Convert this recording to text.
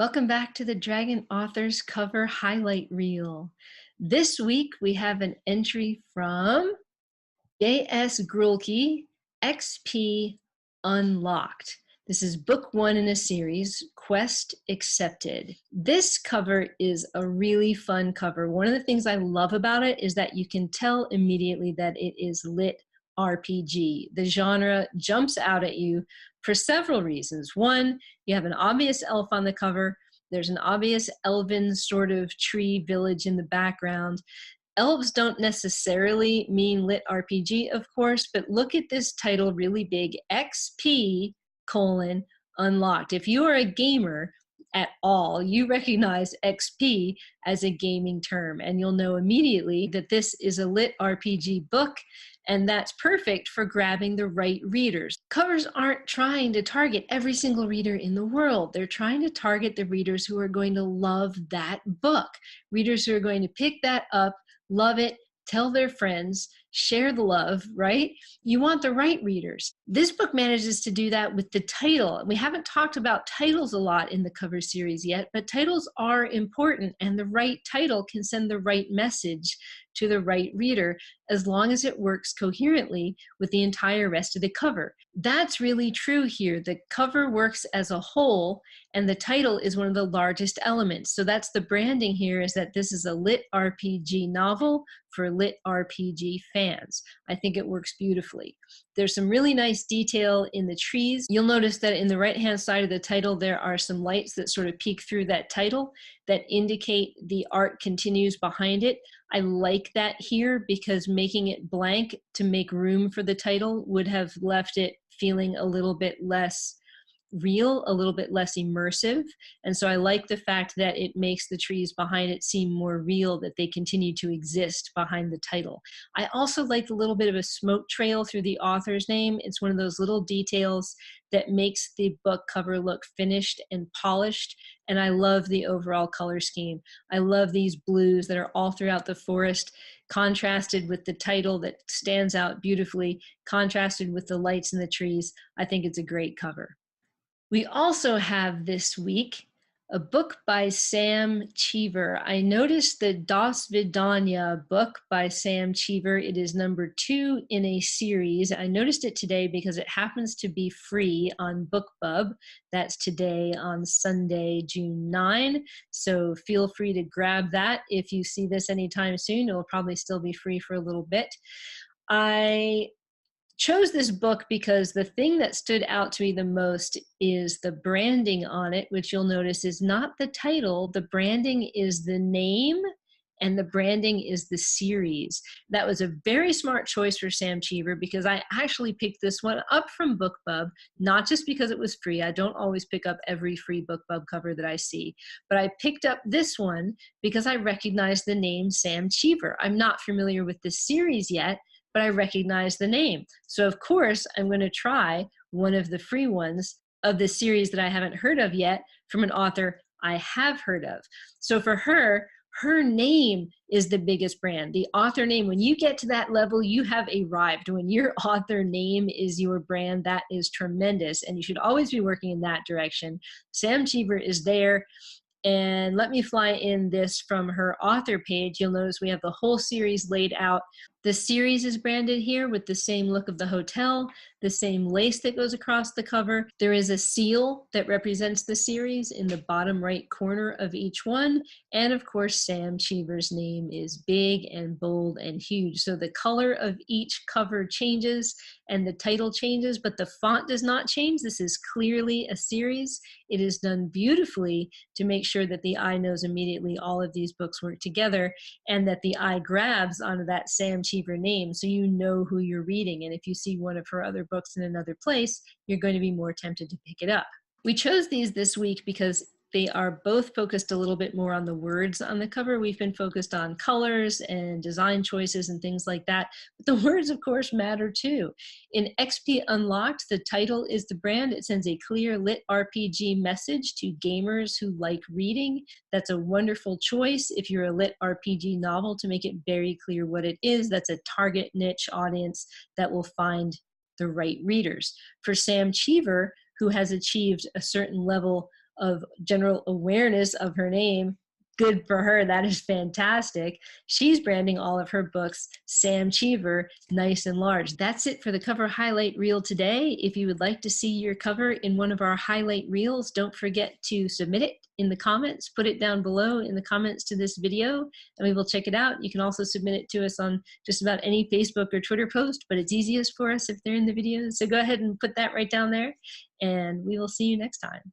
Welcome back to the Dragon Authors Cover Highlight Reel. This week we have an entry from J.S. Grulke, XP Unlocked. This is book one in a series, Quest Accepted. This cover is a really fun cover. One of the things I love about it is that you can tell immediately that it is lit RPG. The genre jumps out at you for several reasons. One, you have an obvious elf on the cover. There's an obvious elven sort of tree village in the background. Elves don't necessarily mean lit RPG, of course, but look at this title really big, XP colon unlocked. If you are a gamer at all, you recognize XP as a gaming term, and you'll know immediately that this is a lit RPG book, and that's perfect for grabbing the right readers. Covers aren't trying to target every single reader in the world. They're trying to target the readers who are going to love that book, readers who are going to pick that up, love it, tell their friends, share the love, right? You want the right readers. This book manages to do that with the title. We haven't talked about titles a lot in the cover series yet, but titles are important, and the right title can send the right message to the right reader as long as it works coherently with the entire rest of the cover. That's really true here. The cover works as a whole, and the title is one of the largest elements. So that's the branding here, is that this is a lit RPG novel for lit RPG fans. I think it works beautifully. There's some really nice detail in the trees. You'll notice that in the right-hand side of the title, there are some lights that sort of peek through that title that indicate the art continues behind it. I like that here because making it blank to make room for the title would have left it feeling a little bit less real, a little bit less immersive. And so I like the fact that it makes the trees behind it seem more real, that they continue to exist behind the title. I also like the little bit of a smoke trail through the author's name. It's one of those little details that makes the book cover look finished and polished. And I love the overall color scheme. I love these blues that are all throughout the forest, contrasted with the title that stands out beautifully, contrasted with the lights in the trees. I think it's a great cover. We also have this week a book by Sam Cheever. I noticed the Das Vidanya book by Sam Cheever. It is number 2 in a series. I noticed it today because it happens to be free on BookBub. That's today on Sunday, June 9. So feel free to grab that. If you see this anytime soon, it will probably still be free for a little bit. I chose this book because the thing that stood out to me the most is the branding on it, which you'll notice is not the title. The branding is the name, and the branding is the series. That was a very smart choice for Sam Cheever, because I actually picked this one up from BookBub, not just because it was free. I don't always pick up every free BookBub cover that I see, but I picked up this one because I recognized the name Sam Cheever. I'm not familiar with this series yet, but I recognize the name. So of course, I'm going to try one of the free ones of the series that I haven't heard of yet from an author I have heard of. So for her, her name is the biggest brand, the author name. When you get to that level, you have arrived. When your author name is your brand, that is tremendous. And you should always be working in that direction. Sam Cheever is there. And let me fly in this from her author page. You'll notice we have the whole series laid out. The series is branded here with the same look of the hotel, the same lace that goes across the cover. There is a seal that represents the series in the bottom right corner of each one. And of course, Sam Cheever's name is big and bold and huge. So the color of each cover changes and the title changes, but the font does not change. This is clearly a series. It is done beautifully to make sure that the eye knows immediately all of these books work together, and that the eye grabs onto that Sam Cheever name so you know who you're reading. And if you see one of her other books in another place, you're going to be more tempted to pick it up. We chose these this week because they are both focused a little bit more on the words on the cover. We've been focused on colors and design choices and things like that, but the words, of course, matter too. In XP Unlocked, the title is the brand. It sends a clear lit RPG message to gamers who like reading. That's a wonderful choice if you're a lit RPG novel, to make it very clear what it is. That's a target niche audience that will find the right readers. For Sam Cheever, who has achieved a certain level of general awareness of her name. Good for her. That is fantastic. She's branding all of her books Sam Cheever, nice and large. That's it for the cover highlight reel today. If you would like to see your cover in one of our highlight reels, don't forget to submit it in the comments. Put it down below in the comments to this video, and we will check it out. You can also submit it to us on just about any Facebook or Twitter post, but it's easiest for us if they're in the videos. So go ahead and put that right down there, and we will see you next time.